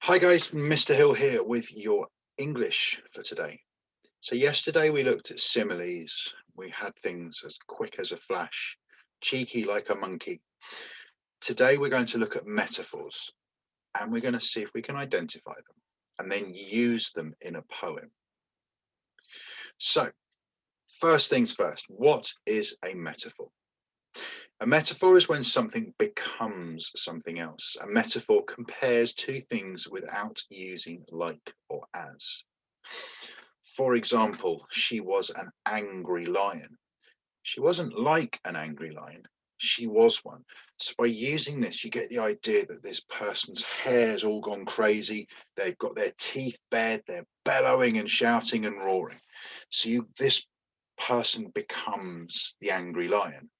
Hi guys, Mr. Hill here with your English for today. So yesterday we looked at similes. We had things as quick as a flash, cheeky like a monkey. Today we're going to look at metaphors and we're going to see if we can identify them and then use them in a poem. So first things first, what is a metaphor? A metaphor is when something becomes something else. A metaphor compares two things without using like or as. For example, she was an angry lion. She wasn't like an angry lion, she was one. So by using this, you get the idea that this person's hair's all gone crazy, they've got their teeth bared, they're bellowing and shouting and roaring. So this person becomes the angry lion.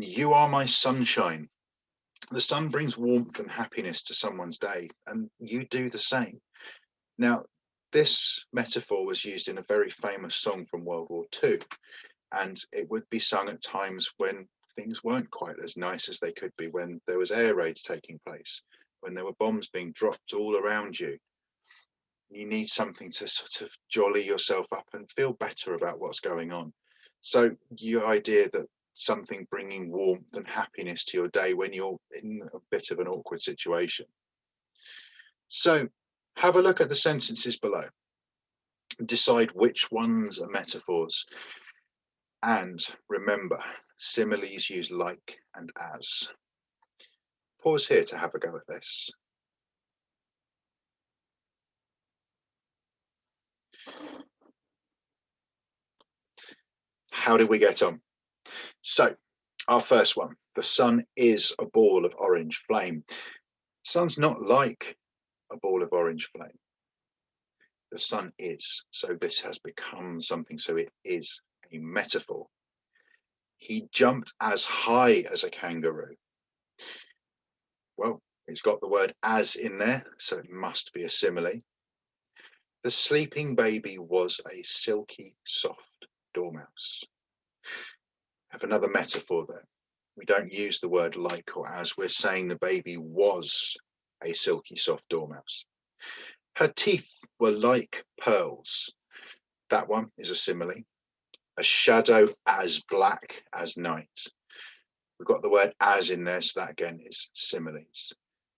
You are my sunshine. The sun brings warmth and happiness to someone's day, and you do the same. Now, this metaphor was used in a very famous song from World War II, and it would be sung at times when things weren't quite as nice as they could be, when there was air raids taking place, when there were bombs being dropped all around you. You need something to sort of jolly yourself up and feel better about what's going on. So your idea that something bringing warmth and happiness to your day when you're in a bit of an awkward situation. So have a look at the sentences below and decide which ones are metaphors. And remember, similes use like and as. Pause here to have a go at this. How did we get on? So our first one, the sun is a ball of orange flame. Sun's not like a ball of orange flame. The sun is, so this has become something, so it is a metaphor. He jumped as high as a kangaroo. Well, it's got the word as in there, so it must be a simile. The sleeping baby was a silky, soft dormouse. Have another metaphor there. We don't use the word like or as, we're saying the baby was a silky, soft dormouse. Her teeth were like pearls. That one is a simile. A shadow as black as night. We've got the word as in there, so that again is similes.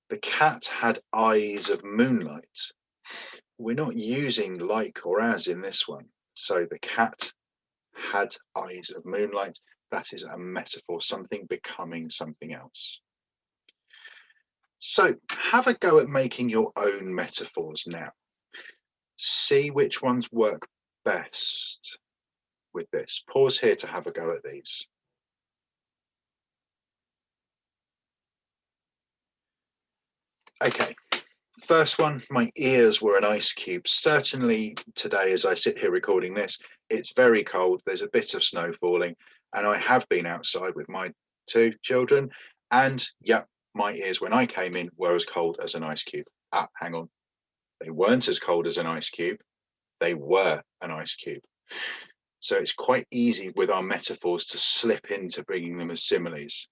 The cat had eyes of moonlight. We're not using like or as in this one. So the cat had eyes of moonlight. That is a metaphor, something becoming something else. So have a go at making your own metaphors now. See which ones work best with this. Pause here to have a go at these. Okay, first one, my ears were an ice cube. Certainly today, as I sit here recording this, it's very cold. There's a bit of snow falling, and I have been outside with my two children. And yeah, my ears when I came in were as cold as an ice cube. Ah, hang on. They weren't as cold as an ice cube. They were an ice cube. So it's quite easy with our metaphors to slip into bringing them as similes.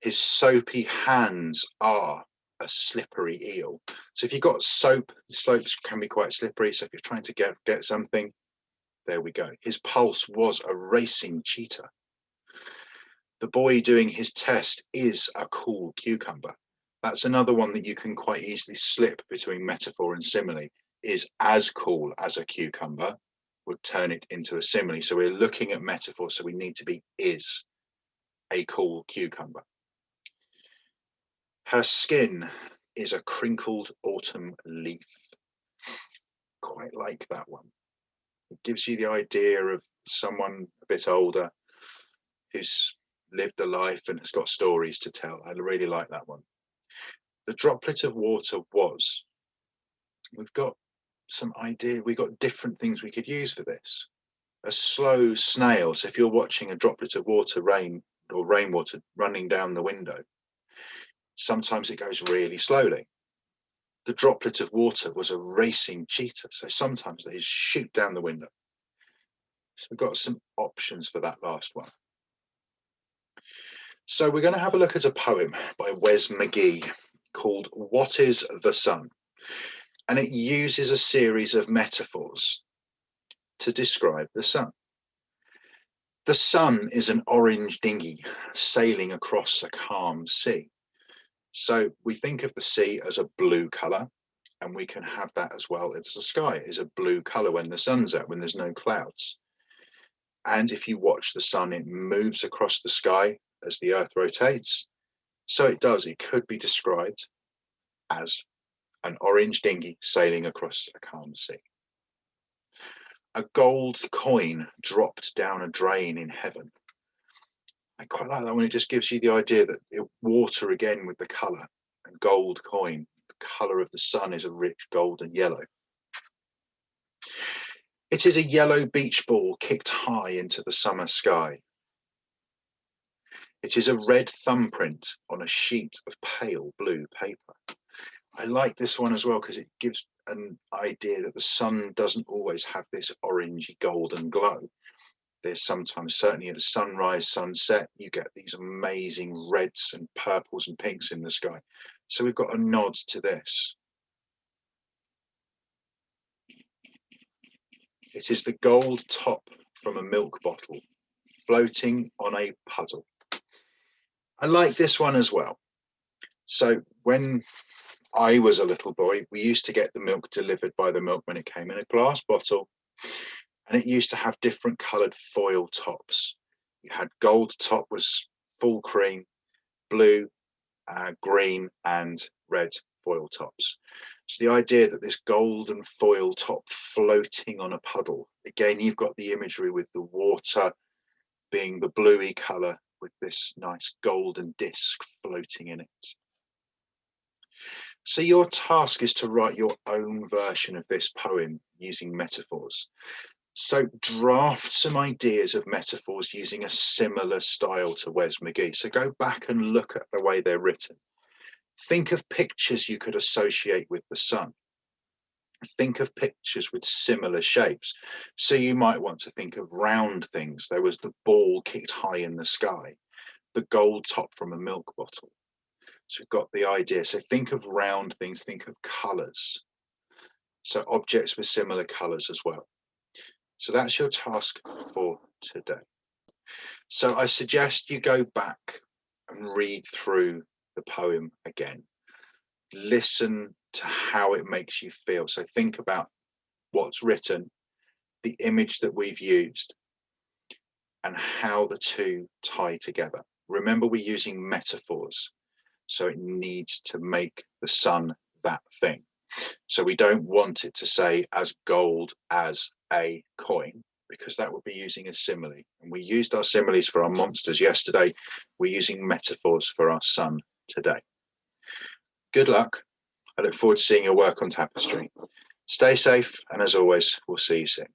His soapy hands are a slippery eel. So if you've got soap, the slopes can be quite slippery. So if you're trying to get something, there we go. His pulse was a racing cheetah. The boy doing his test is a cool cucumber. That's another one that you can quite easily slip between metaphor and simile. Is as cool as a cucumber would turn it into a simile. So we're looking at metaphor, so we need to be is a cool cucumber. Her skin is a crinkled autumn leaf. Quite like that one. It gives you the idea of someone a bit older who's lived a life and has got stories to tell. I really like that one. The droplet of water was. We've got some idea. We've got different things we could use for this. A slow snail. So if you're watching a droplet of water rain or rainwater running down the window, sometimes it goes really slowly. The droplet of water was a racing cheetah. So sometimes they shoot down the window. So we've got some options for that last one. So we're going to have a look at a poem by Wes McGee called What is the Sun? And it uses a series of metaphors to describe the sun. The sun is an orange dinghy sailing across a calm sea. So we think of the sea as a blue colour, and we can have that as well as the sky is a blue colour when the sun's out, when there's no clouds. And if you watch the sun, it moves across the sky as the earth rotates. So it does, it could be described as an orange dinghy sailing across a calm sea. A gold coin dropped down a drain in heaven. I quite like that one. It just gives you the idea that water again with the colour, and gold coin. The colour of the sun is a rich golden yellow. It is a yellow beach ball kicked high into the summer sky. It is a red thumbprint on a sheet of pale blue paper. I like this one as well because it gives an idea that the sun doesn't always have this orangey golden glow. There's sometimes, certainly at a sunrise, sunset, you get these amazing reds and purples and pinks in the sky. So we've got a nod to this. It is the gold top from a milk bottle floating on a puddle. I like this one as well. So when I was a little boy, we used to get the milk delivered by the milkman. It came in a glass bottle, and it used to have different coloured foil tops. You had gold top was full cream, blue, green and red foil tops. So the idea that this golden foil top floating on a puddle, again, you've got the imagery with the water being the bluey colour with this nice golden disc floating in it. So your task is to write your own version of this poem using metaphors. So draft some ideas of metaphors using a similar style to Wes McGee. So go back and look at the way they're written. Think of pictures you could associate with the sun. Think of pictures with similar shapes. So you might want to think of round things. There was the ball kicked high in the sky, the gold top from a milk bottle. So we've got the idea. So think of round things, think of colours. So objects with similar colours as well. So that's your task for today. So I suggest you go back and read through the poem again. Listen to how it makes you feel. So think about what's written, the image that we've used, and how the two tie together. Remember, we're using metaphors, so it needs to make the sun that thing. So we don't want it to say as gold as a coin, because that would be using a simile. And we used our similes for our monsters yesterday. We're using metaphors for our sun today. Good luck. I look forward to seeing your work on tapestry. Stay safe, and as always, we'll see you soon.